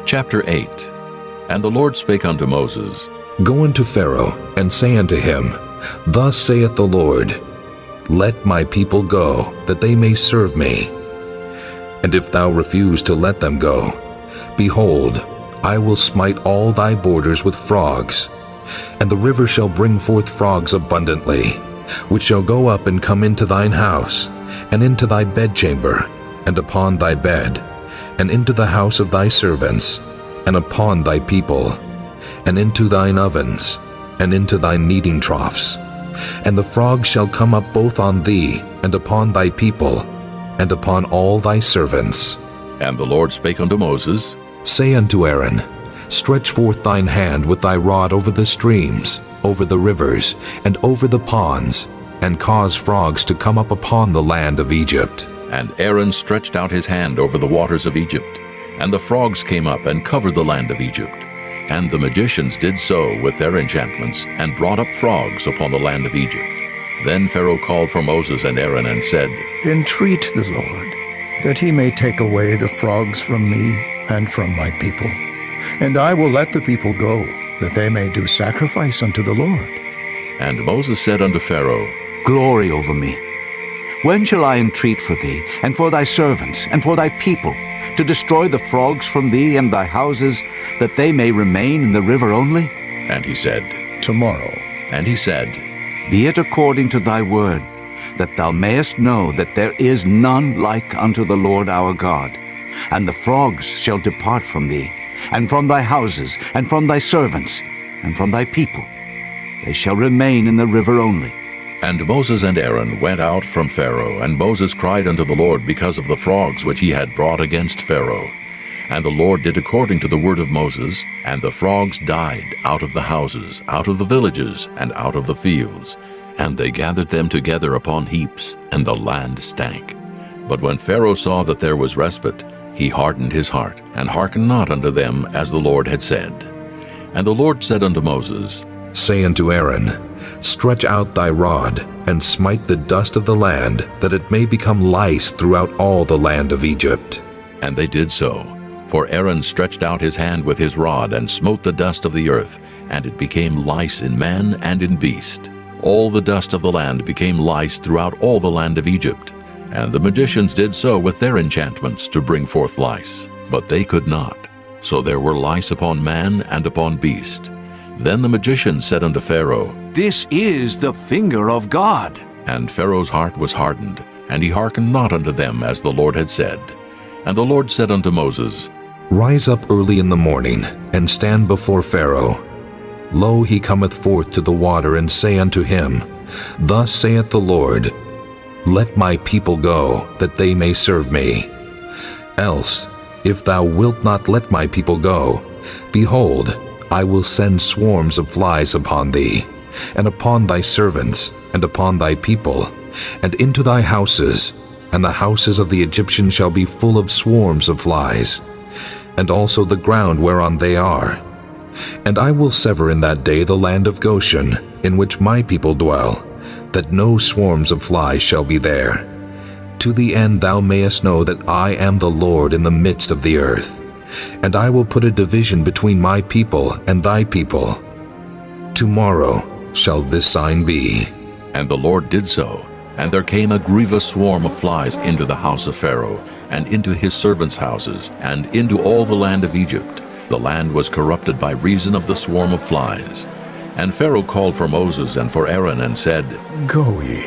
Chapter 8. And the Lord spake unto Moses, Go unto Pharaoh, and say unto him, Thus saith the Lord, Let my people go, that they may serve me. And if thou refuse to let them go, behold, I will smite all thy borders with frogs, and the river shall bring forth frogs abundantly, which shall go up and come into thine house, and into thy bedchamber, and upon thy bed, and into the house of thy servants, and upon thy people, and into thine ovens, and into thy kneading troughs. And the frogs shall come up both on thee, and upon thy people, and upon all thy servants. And the Lord spake unto Moses, Say unto Aaron, Stretch forth thine hand with thy rod over the streams, over the rivers, and over the ponds, and cause frogs to come up upon the land of Egypt. And Aaron stretched out his hand over the waters of Egypt, and the frogs came up and covered the land of Egypt. And the magicians did so with their enchantments, and brought up frogs upon the land of Egypt. Then Pharaoh called for Moses and Aaron, and said, Entreat the Lord, that he may take away the frogs from me and from my people. And I will let the people go, that they may do sacrifice unto the Lord. And Moses said unto Pharaoh, Glory over me. When shall I entreat for thee, and for thy servants, and for thy people, to destroy the frogs from thee and thy houses, that they may remain in the river only? And he said, Tomorrow. And he said, Be it according to thy word, that thou mayest know that there is none like unto the Lord our God. And the frogs shall depart from thee, and from thy houses, and from thy servants, and from thy people. They shall remain in the river only. And Moses and Aaron went out from Pharaoh, and Moses cried unto the Lord because of the frogs which he had brought against Pharaoh. And the Lord did according to the word of Moses, and the frogs died out of the houses, out of the villages, and out of the fields. And they gathered them together upon heaps, and the land stank. But when Pharaoh saw that there was respite, he hardened his heart, and hearkened not unto them as the Lord had said. And the Lord said unto Moses, Say unto Aaron, Stretch out thy rod, and smite the dust of the land, that it may become lice throughout all the land of Egypt. And they did so. For Aaron stretched out his hand with his rod, and smote the dust of the earth, and it became lice in man and in beast. All the dust of the land became lice throughout all the land of Egypt. And the magicians did so with their enchantments to bring forth lice, but they could not. So there were lice upon man and upon beast. Then the magicians said unto Pharaoh, This is the finger of God. And Pharaoh's heart was hardened, and he hearkened not unto them as the Lord had said. And the Lord said unto Moses, Rise up early in the morning, and stand before Pharaoh. Lo, he cometh forth to the water, and say unto him, Thus saith the Lord, Let my people go, that they may serve me. Else, if thou wilt not let my people go, behold, I will send swarms of flies upon thee, and upon thy servants, and upon thy people, and into thy houses, and the houses of the Egyptians shall be full of swarms of flies, and also the ground whereon they are. And I will sever in that day the land of Goshen, in which my people dwell, that no swarms of flies shall be there, to the end thou mayest know that I am the Lord in the midst of the earth. And I will put a division between my people and thy people. Tomorrow shall this sign be. And the Lord did so. And there came a grievous swarm of flies into the house of Pharaoh, and into his servants' houses, and into all the land of Egypt. The land was corrupted by reason of the swarm of flies. And Pharaoh called for Moses and for Aaron, and said, Go ye,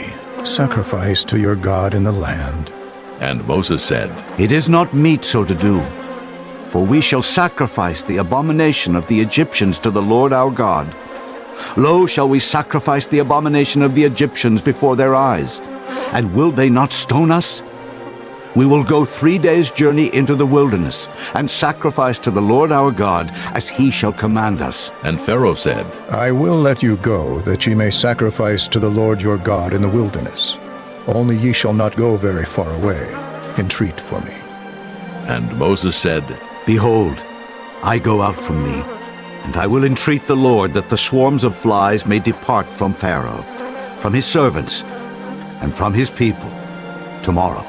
sacrifice to your God in the land. And Moses said, It is not meet so to do. For we shall sacrifice the abomination of the Egyptians to the Lord our God. Lo, shall we sacrifice the abomination of the Egyptians before their eyes? And will they not stone us? We will go 3 days' journey into the wilderness, and sacrifice to the Lord our God, as he shall command us. And Pharaoh said, I will let you go, that ye may sacrifice to the Lord your God in the wilderness. Only ye shall not go very far away. Entreat for me. And Moses said, Behold, I go out from thee, and I will entreat the Lord that the swarms of flies may depart from Pharaoh, from his servants, and from his people tomorrow.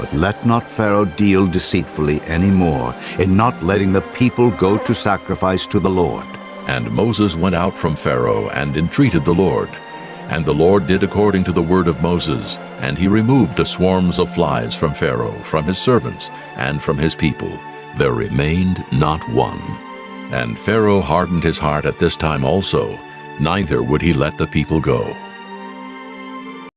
But let not Pharaoh deal deceitfully any more in not letting the people go to sacrifice to the Lord. And Moses went out from Pharaoh and entreated the Lord. And the Lord did according to the word of Moses, and he removed the swarms of flies from Pharaoh, from his servants, and from his people. There remained not one. And Pharaoh hardened his heart at this time also, neither would he let the people go.